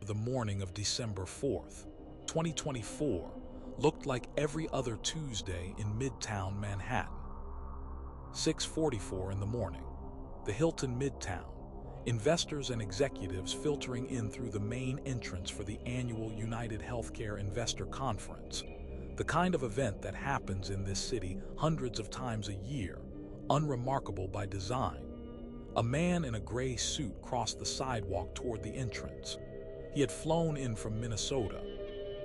The morning of December 4th, 2024, looked like every other Tuesday in Midtown Manhattan. 6:44 in the morning, the Hilton Midtown, investors and executives filtering in through the main entrance for the annual UnitedHealthcare Investor Conference, the kind of event that happens in this city hundreds of times a year, unremarkable by design. A man in a gray suit crossed the sidewalk toward the entrance. He had flown in from Minnesota.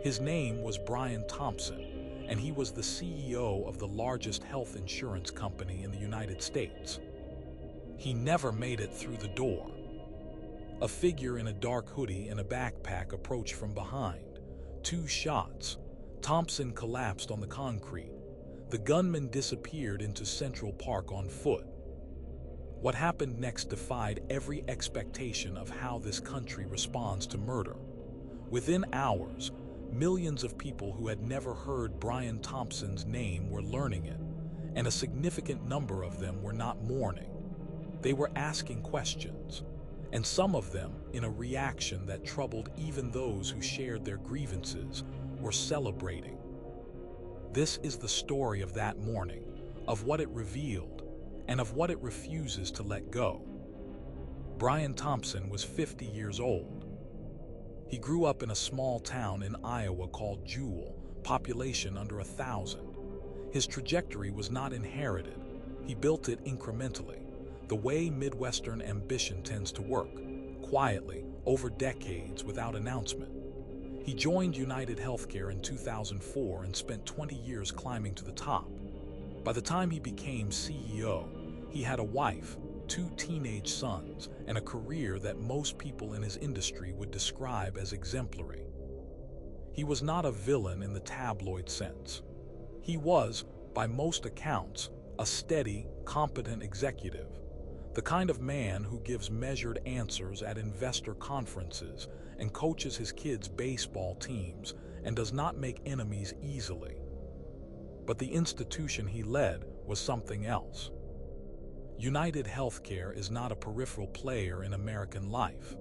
His name was Brian Thompson, and he was the CEO of the largest health insurance company in the United States. He never made it through the door. A figure in a dark hoodie and a backpack approached from behind. 2 shots. Thompson collapsed on the concrete. The gunman disappeared into Central Park on foot. What happened next defied every expectation of how this country responds to murder. Within hours, millions of people who had never heard Brian Thompson's name were learning it, and a significant number of them were not mourning. They were asking questions, and some of them, in a reaction that troubled even those who shared their grievances, were celebrating. This is the story of that morning, of what it revealed, and of what it refuses to let go. Brian Thompson was 50 years old. He grew up in a small town in Iowa called Jewell, population under 1,000. His trajectory was not inherited. He built it incrementally, the way Midwestern ambition tends to work, quietly, over decades without announcement. He joined UnitedHealthcare in 2004 and spent 20 years climbing to the top. By the time he became CEO, he had a wife, 2 teenage sons, and a career that most people in his industry would describe as exemplary. He was not a villain in the tabloid sense. He was, by most accounts, a steady, competent executive, the kind of man who gives measured answers at investor conferences and coaches his kids' baseball teams and does not make enemies easily. But the institution he led was something else. UnitedHealthcare is not a peripheral player in American life.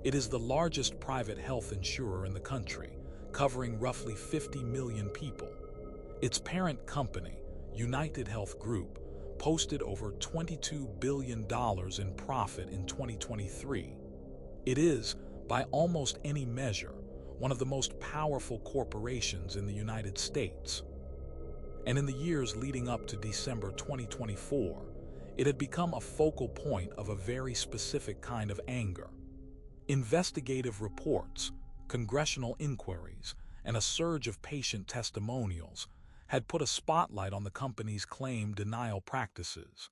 It is the largest private health insurer in the country, covering roughly 50 million people. Its parent company, UnitedHealth Group, posted over $22 billion in profit in 2023. It is, by almost any measure, one of the most powerful corporations in the United States. And in the years leading up to December 2024, it had become a focal point of a very specific kind of anger. Investigative reports, congressional inquiries, and a surge of patient testimonials had put a spotlight on the company's claim denial practices.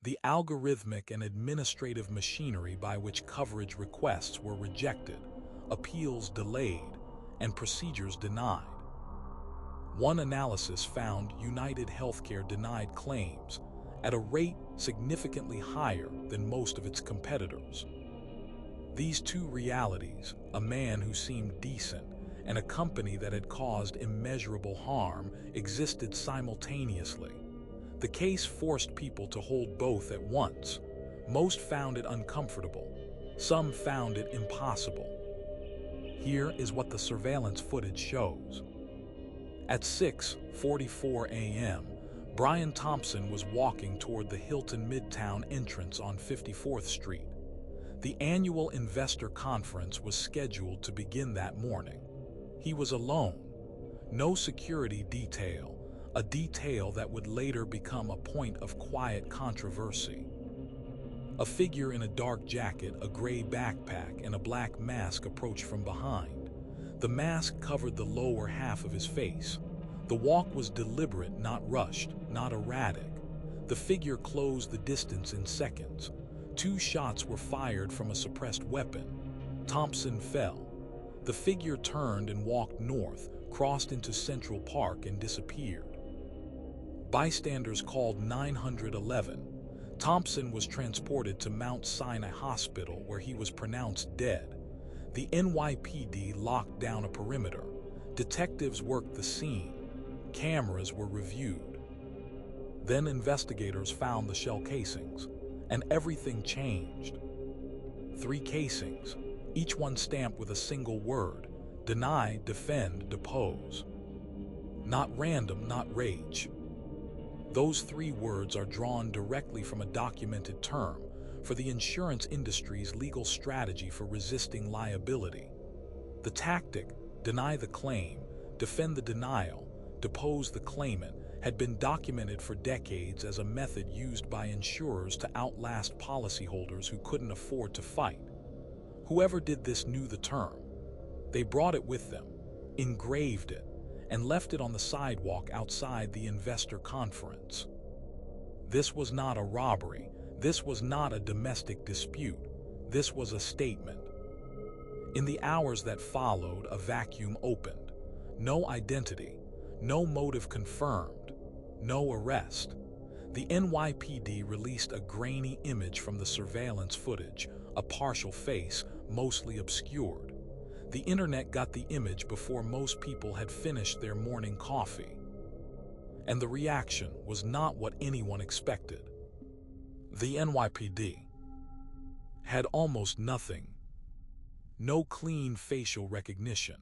The algorithmic and administrative machinery by which coverage requests were rejected, appeals delayed, and procedures denied. One analysis found UnitedHealthcare denied claims at a rate significantly higher than most of its competitors. These two realities, a man who seemed decent and a company that had caused immeasurable harm, existed simultaneously. The case forced people to hold both at once. Most found it uncomfortable. Some found it impossible. Here is what the surveillance footage shows. At 6:44 a.m., Brian Thompson was walking toward the Hilton Midtown entrance on 54th Street. The annual investor conference was scheduled to begin that morning. He was alone. No security detail, a detail that would later become a point of quiet controversy. A figure in a dark jacket, a gray backpack, and a black mask approached from behind. The mask covered the lower half of his face. The walk was deliberate, not rushed, not erratic. The figure closed the distance in seconds. 2 shots were fired from a suppressed weapon. Thompson fell. The figure turned and walked north, crossed into Central Park, and disappeared. Bystanders called 911. Thompson was transported to Mount Sinai Hospital, where he was pronounced dead. The NYPD locked down a perimeter. Detectives worked the scene. Cameras were reviewed. Then investigators found the shell casings, and everything changed. 3 casings, each one stamped with a single word: deny, defend, depose. Not random, not rage. Those 3 words are drawn directly from a documented term for the insurance industry's legal strategy for resisting liability. The tactic, deny the claim, defend the denial, depose the claimant, had been documented for decades as a method used by insurers to outlast policyholders who couldn't afford to fight. Whoever did this knew the term. They brought it with them, engraved it, and left it on the sidewalk outside the investor conference. This was not a robbery. This was not a domestic dispute. This was a statement. In the hours that followed, a vacuum opened. No identity, no motive confirmed, no arrest. The NYPD released a grainy image from the surveillance footage, a partial face, mostly obscured. The internet got the image before most people had finished their morning coffee. And the reaction was not what anyone expected. The NYPD had almost nothing. No clean facial recognition.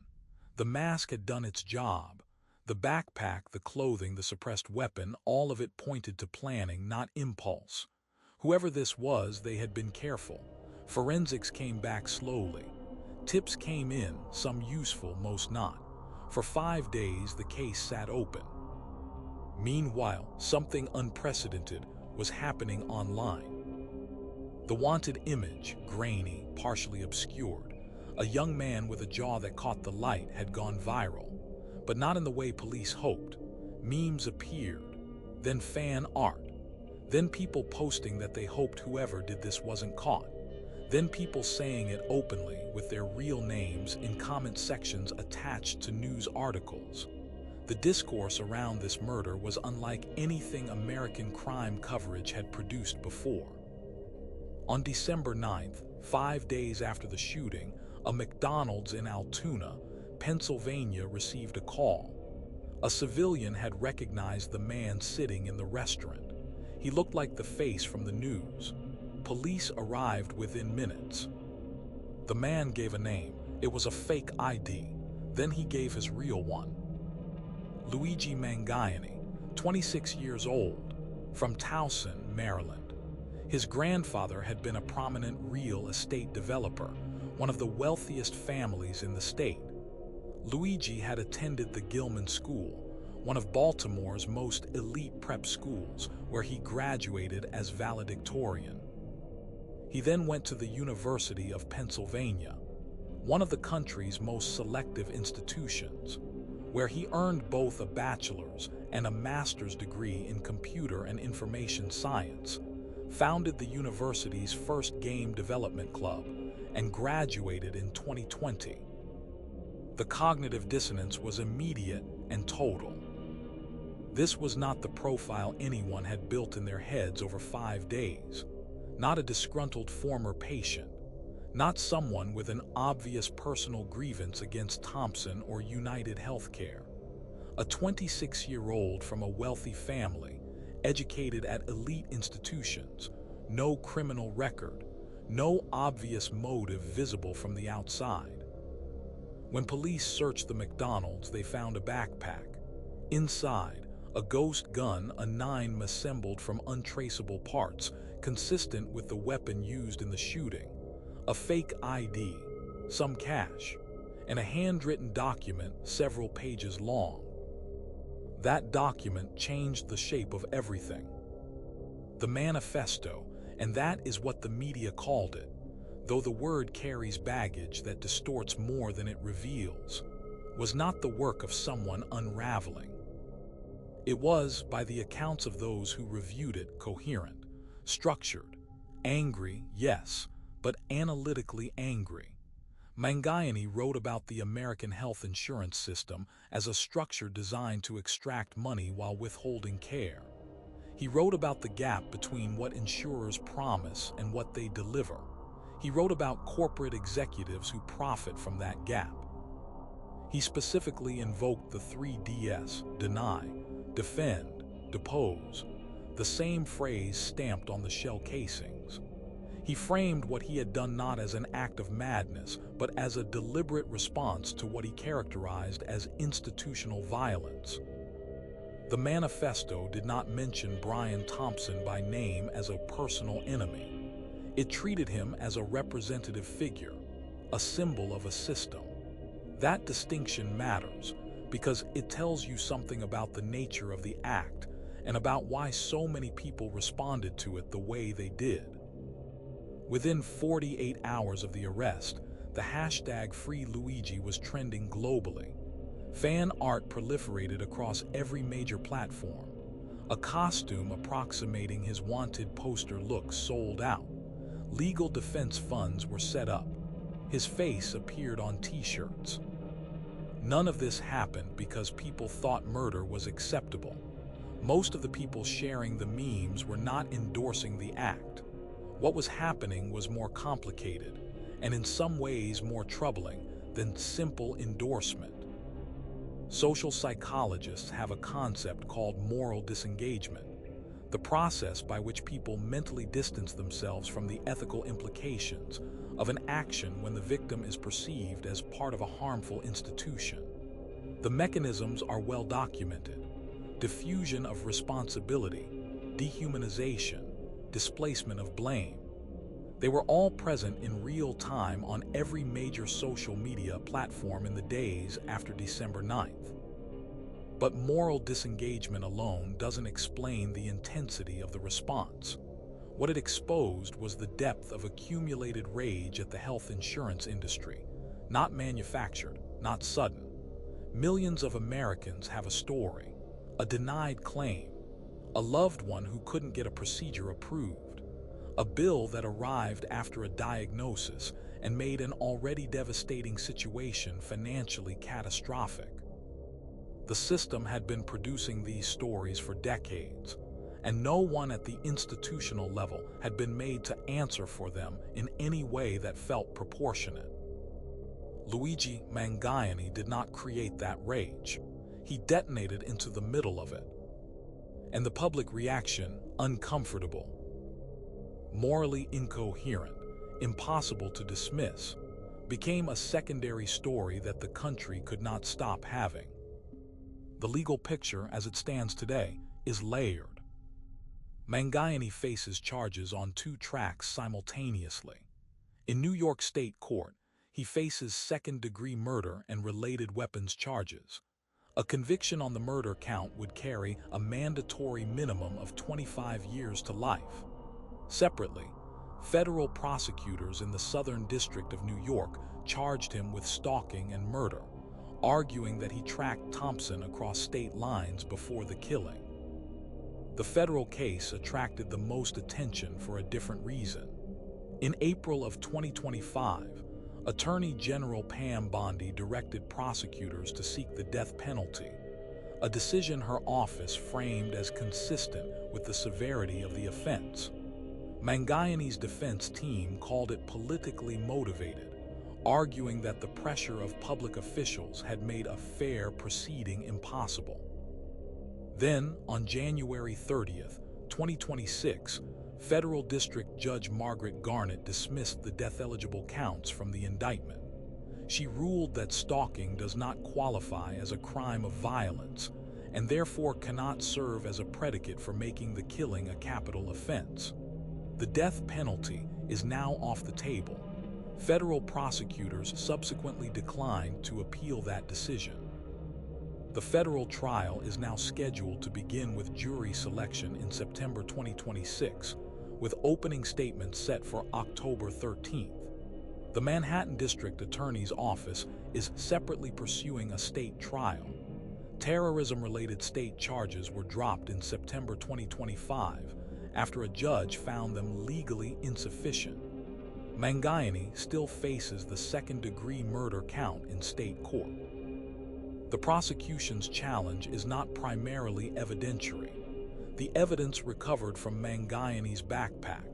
The mask had done its job. The backpack, the clothing, the suppressed weapon, all of it pointed to planning, not impulse. Whoever this was, they had been careful. Forensics came back slowly. Tips came in, some useful, most not. For 5 days, the case sat open. Meanwhile, something unprecedented was happening online. The wanted image, grainy, partially obscured, a young man with a jaw that caught the light, had gone viral. But not in the way police hoped. Memes appeared, then fan art, then people posting that they hoped whoever did this wasn't caught. Then people saying it openly with their real names in comment sections attached to news articles. The discourse around this murder was unlike anything American crime coverage had produced before. On December 9th, 5 days after the shooting, a McDonald's in Altoona, Pennsylvania received a call. A civilian had recognized the man sitting in the restaurant. He looked like the face from the news. Police arrived within minutes. The man gave a name. It was a fake ID. Then he gave his real one. Luigi Mangione, 26 years old, from Towson, Maryland. His grandfather had been a prominent real estate developer, one of the wealthiest families in the state. Luigi had attended the Gilman School, one of Baltimore's most elite prep schools, where he graduated as valedictorian. He then went to the University of Pennsylvania, one of the country's most selective institutions, where he earned both a bachelor's and a master's degree in computer and information science, founded the university's first game development club, and graduated in 2020. The cognitive dissonance was immediate and total. This was not the profile anyone had built in their heads over 5 days. Not a disgruntled former patient, not someone with an obvious personal grievance against Thompson or UnitedHealthcare. A 26-year-old from a wealthy family, educated at elite institutions, no criminal record, no obvious motive visible from the outside. When police searched the McDonald's, they found a backpack. Inside, a ghost gun, a 9mm assembled from untraceable parts, consistent with the weapon used in the shooting, a fake ID, some cash, and a handwritten document several pages long. That document changed the shape of everything. The manifesto, and that is what the media called it, though the word carries baggage that distorts more than it reveals, was not the work of someone unraveling. It was, by the accounts of those who reviewed it, coherent, structured, angry, yes, but analytically angry. Mangione wrote about the American health insurance system as a structure designed to extract money while withholding care. He wrote about the gap between what insurers promise and what they deliver. He wrote about corporate executives who profit from that gap. He specifically invoked the 3 Ds: deny, defend, depose, the same phrase stamped on the shell casings. He framed what he had done not as an act of madness, but as a deliberate response to what he characterized as institutional violence. The manifesto did not mention Brian Thompson by name as a personal enemy. It treated him as a representative figure, a symbol of a system. That distinction matters because it tells you something about the nature of the act and about why so many people responded to it the way they did. Within 48 hours of the arrest, the hashtag #FreeLuigi was trending globally. Fan art proliferated across every major platform. A costume approximating his wanted poster look sold out. Legal defense funds were set up. His face appeared on t-shirts. None of this happened because people thought murder was acceptable. Most of the people sharing the memes were not endorsing the act. What was happening was more complicated, and in some ways more troubling than simple endorsement. Social psychologists have a concept called moral disengagement, the process by which people mentally distance themselves from the ethical implications of an action when the victim is perceived as part of a harmful institution. The mechanisms are well documented: diffusion of responsibility, dehumanization, displacement of blame. They were all present in real time on every major social media platform in the days after December 9th. But moral disengagement alone doesn't explain the intensity of the response. What it exposed was the depth of accumulated rage at the health insurance industry, not manufactured, not sudden. Millions of Americans have a story, a denied claim, a loved one who couldn't get a procedure approved, a bill that arrived after a diagnosis and made an already devastating situation financially catastrophic. The system had been producing these stories for decades, and no one at the institutional level had been made to answer for them in any way that felt proportionate. Luigi Mangione did not create that rage. He detonated into the middle of it. And the public reaction, uncomfortable, morally incoherent, impossible to dismiss, became a secondary story that the country could not stop having. The legal picture, as it stands today, is layered. Mangione faces charges on 2 tracks simultaneously. In New York State Court, he faces second-degree murder and related weapons charges. A conviction on the murder count would carry a mandatory minimum of 25 years to life. Separately, federal prosecutors in the Southern District of New York charged him with stalking and murder, arguing that he tracked Thompson across state lines before the killing. The federal case attracted the most attention for a different reason. In April of 2025, Attorney General Pam Bondi directed prosecutors to seek the death penalty, a decision her office framed as consistent with the severity of the offense. Mangione's defense team called it politically motivated, arguing that the pressure of public officials had made a fair proceeding impossible. Then, on January 30th, 2026, Federal District Judge Margaret Garnett dismissed the death-eligible counts from the indictment. She ruled that stalking does not qualify as a crime of violence and therefore cannot serve as a predicate for making the killing a capital offense. The death penalty is now off the table. Federal prosecutors subsequently declined to appeal that decision. The federal trial is now scheduled to begin with jury selection in September 2026, with opening statements set for October 13th. The Manhattan District Attorney's Office is separately pursuing a state trial. Terrorism-related state charges were dropped in September 2025 after a judge found them legally insufficient. Mangione still faces the second-degree murder count in state court. The prosecution's challenge is not primarily evidentiary. The evidence recovered from Mangione's backpack,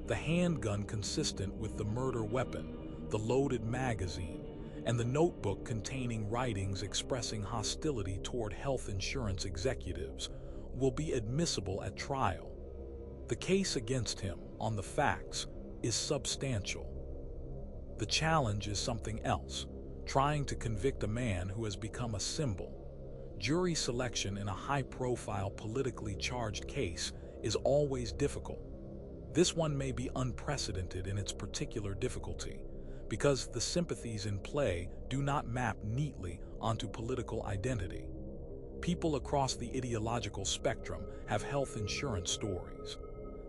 the handgun consistent with the murder weapon, the loaded magazine, and the notebook containing writings expressing hostility toward health insurance executives, will be admissible at trial. The case against him, on the facts, is substantial. The challenge is something else, trying to convict a man who has become a symbol. Jury selection in a high-profile, politically charged case is always difficult. This one may be unprecedented in its particular difficulty, because the sympathies in play do not map neatly onto political identity. People across the ideological spectrum have health insurance stories.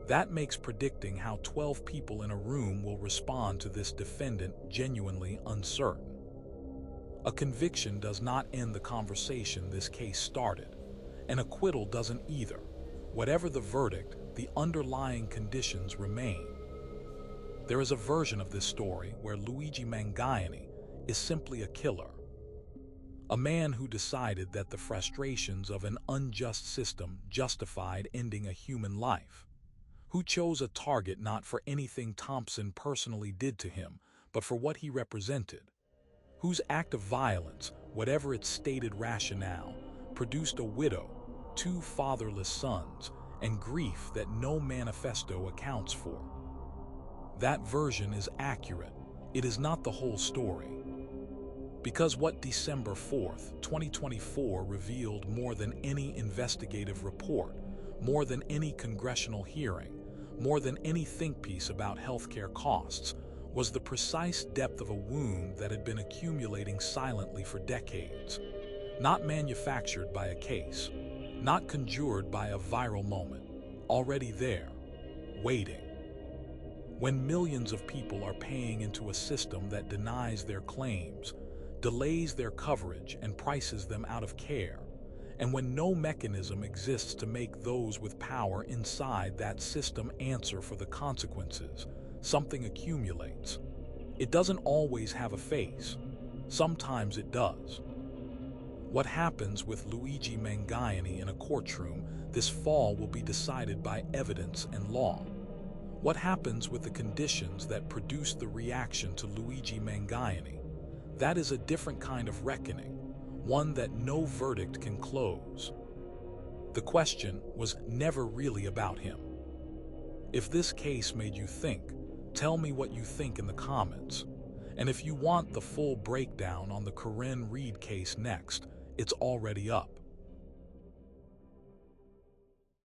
That makes predicting how 12 people in a room will respond to this defendant genuinely uncertain. A conviction does not end the conversation this case started. An acquittal doesn't either. Whatever the verdict, the underlying conditions remain. There is a version of this story where Luigi Mangione is simply a killer. A man who decided that the frustrations of an unjust system justified ending a human life. Who chose a target not for anything Thompson personally did to him, but for what he represented. Whose act of violence, whatever its stated rationale, produced a widow, 2 fatherless sons, and grief that no manifesto accounts for. That version is accurate. It is not the whole story. Because what December 4th, 2024 revealed more than any investigative report, more than any congressional hearing, more than any think piece about healthcare costs, was the precise depth of a wound that had been accumulating silently for decades. Not manufactured by a case, not conjured by a viral moment, already there, waiting. When millions of people are paying into a system that denies their claims, delays their coverage, and prices them out of care, and when no mechanism exists to make those with power inside that system answer for the consequences, something accumulates. It doesn't always have a face. Sometimes it does. What happens with Luigi Mangione in a courtroom this fall will be decided by evidence and law. What happens with the conditions that produce the reaction to Luigi Mangione? That is a different kind of reckoning, one that no verdict can close. The question was never really about him. If this case made you think, tell me what you think in the comments. And if you want the full breakdown on the Corinne Reed case next, it's already up.